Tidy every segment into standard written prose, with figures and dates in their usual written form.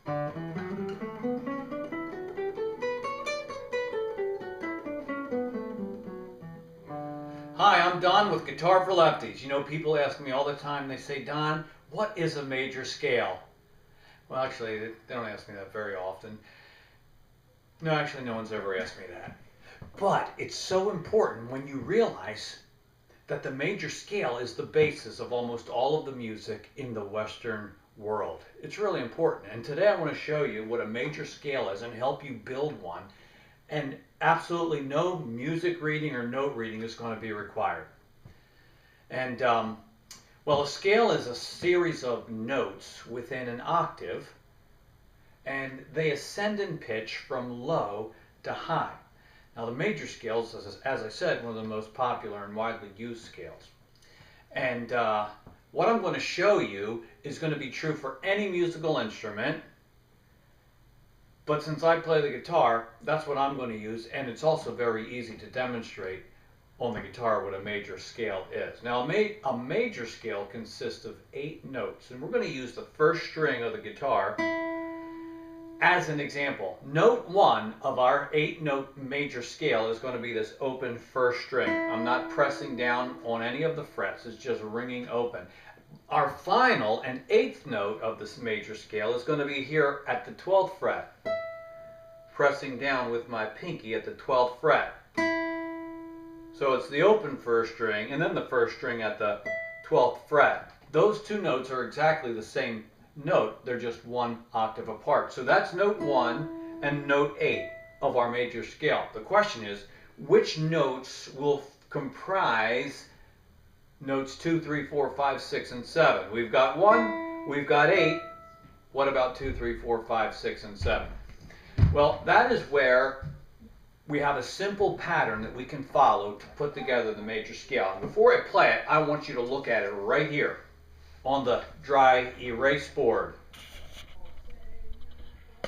Hi, I'm Don with Guitar for Lefties. You know, people ask me all the time, they say, Don, what is a major scale? Well, actually, they don't ask me that very often. No, actually, no one's ever asked me that. But it's so important when you realize that the major scale is the basis of almost all of the music in the Western world. It's really important. And today I want to show you what a major scale is and help you build one. And absolutely no music reading or note reading is going to be required. And well, a scale is a series of notes within an octave, and they ascend in pitch from low to high. Now, the major scales, as I said, one of the most popular and widely used scales. And what I'm going to show you is going to be true for any musical instrument. But since I play the guitar, that's what I'm going to use, and it's also very easy to demonstrate on the guitar what a major scale is. Now, a major scale consists of 8 notes, and we're going to use the first string of the guitar as an example. Note 1 of our 8-note major scale is going to be this open first string. I'm not pressing down on any of the frets, it's just ringing open. Our final and 8th note of this major scale is going to be here at the 12th fret, pressing down with my pinky at the 12th fret. So it's the open first string and then the first string at the 12th fret. Those 2 notes are exactly the same note, they're just 1 octave apart. So that's note 1 and note 8 of our major scale. The question is, which notes will comprise notes 2, 3, 4, 5, 6, and 7? We've got 1, we've got 8. What about 2, 3, 4, 5, 6, and 7? Well, that is where we have a simple pattern that we can follow to put together the major scale. And before I play it, I want you to look at it right here on the dry erase board.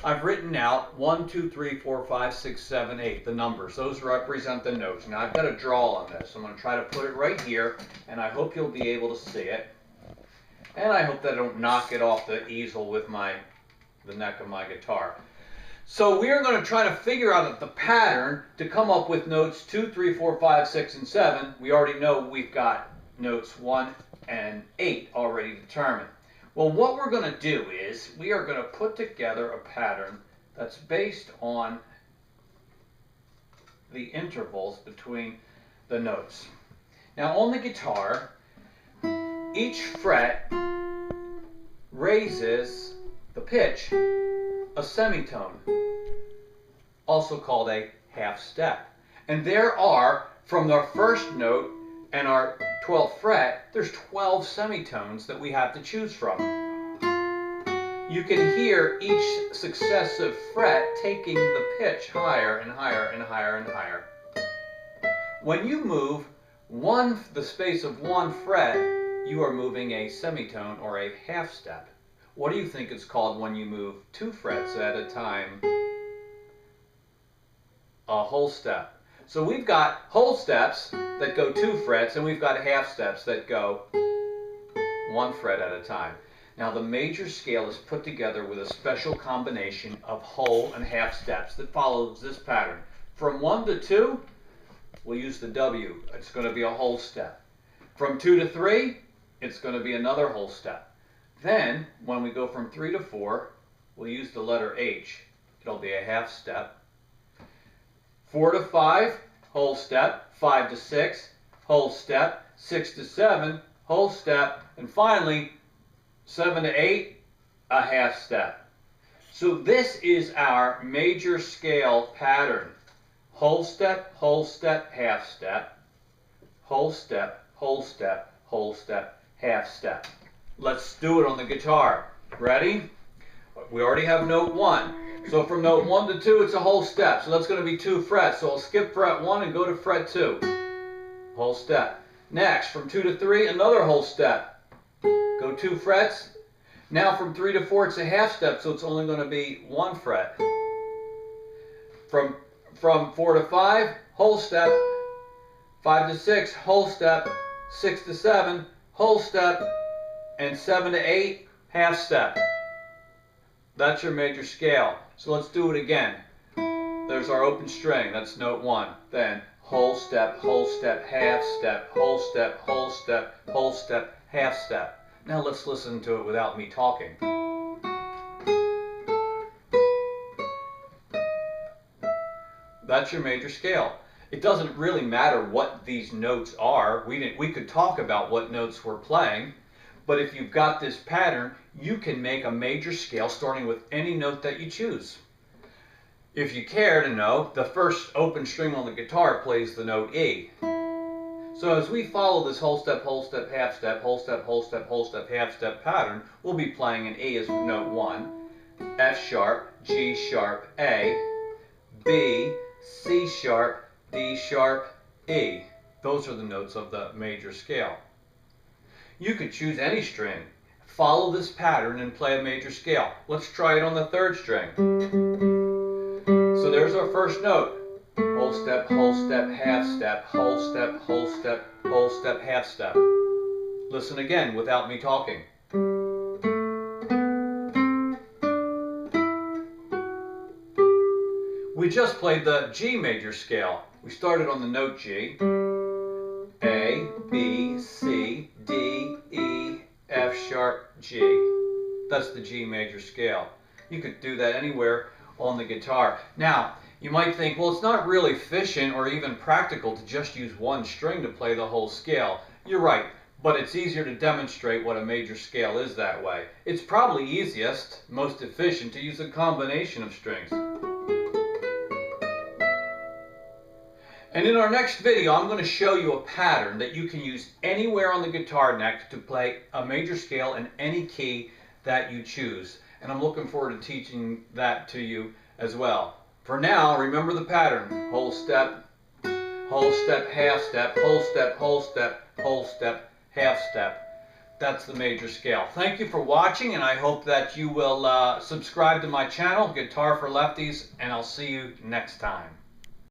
I've written out 1, 2, 3, 4, 5, 6, 7, 8, the numbers. Those represent the notes. Now I've got a draw on this. I'm going to try to put it right here, and I hope you'll be able to see it. And I hope that I don't knock it off the easel with the neck of my guitar. So we are going to try to figure out the pattern to come up with notes 2, 3, 4, 5, 6, and 7. We already know we've got notes 1 and 8 already determined. Well, what we're going to do is we are going to put together a pattern that's based on the intervals between the notes. Now on the guitar, each fret raises the pitch a semitone, also called a half step. And there are, from the first note and our 12th fret, there's 12 semitones that we have to choose from. You can hear each successive fret taking the pitch higher and higher and higher and higher. When you move the space of 1 fret, you are moving a semitone or a half step. What do you think it's called when you move 2 frets at a time? A whole step. So we've got whole steps that go 2 frets, and we've got half steps that go 1 fret at a time. Now the major scale is put together with a special combination of whole and half steps that follows this pattern. From 1 to 2, we'll use the W. It's going to be a whole step. From 2 to 3, it's going to be another whole step. Then, when we go from 3 to 4, we'll use the letter H. It'll be a half step. 4 to 5, whole step. 5 to 6, whole step. 6 to 7, whole step. And finally, 7 to 8, a half step. So this is our major scale pattern. Whole step, half step. Whole step, whole step, whole step, half step. Let's do it on the guitar. Ready? We already have note 1. So from note 1 to 2, it's a whole step. So that's going to be 2 frets. So I'll skip fret 1 and go to fret 2. Whole step. Next, from 2 to 3, another whole step. Go 2 frets. Now from 3 to 4, it's a half step, so it's only going to be 1 fret. From 4 to 5, whole step. 5 to 6, whole step. 6 to 7, whole step. And 7 to 8, half step. That's your major scale. So let's do it again. There's our open string, that's note 1. Then whole step, half step, whole step, whole step, whole step, half step. Now let's listen to it without me talking. That's your major scale. It doesn't really matter what these notes are. We could talk about what notes we're playing, but if you've got this pattern, you can make a major scale starting with any note that you choose. If you care to know, the first open string on the guitar plays the note E. So as we follow this whole step, half step, whole step, whole step, half step pattern, we'll be playing an E as note 1, F sharp, G sharp, A, B, C sharp, D sharp, E. Those are the notes of the major scale. You could choose any string, follow this pattern and play a major scale. Let's try it on the third string. So there's our first note. Whole step, half step, whole step, whole step, whole step, half step. Listen again without me talking. We just played the G major scale. We started on the note G. A, B, C, D, E, F sharp, G. That's the G major scale. You could do that anywhere on the guitar. Now, you might think, well, it's not really efficient or even practical to just use one string to play the whole scale. You're right, but it's easier to demonstrate what a major scale is that way. It's probably easiest, most efficient, to use a combination of strings. And in our next video, I'm going to show you a pattern that you can use anywhere on the guitar neck to play a major scale in any key that you choose. And I'm looking forward to teaching that to you as well. For now, remember the pattern. Whole step, half step, whole step, whole step, whole step, half step. That's the major scale. Thank you for watching, and I hope that you will subscribe to my channel, Guitar for Lefties, and I'll see you next time.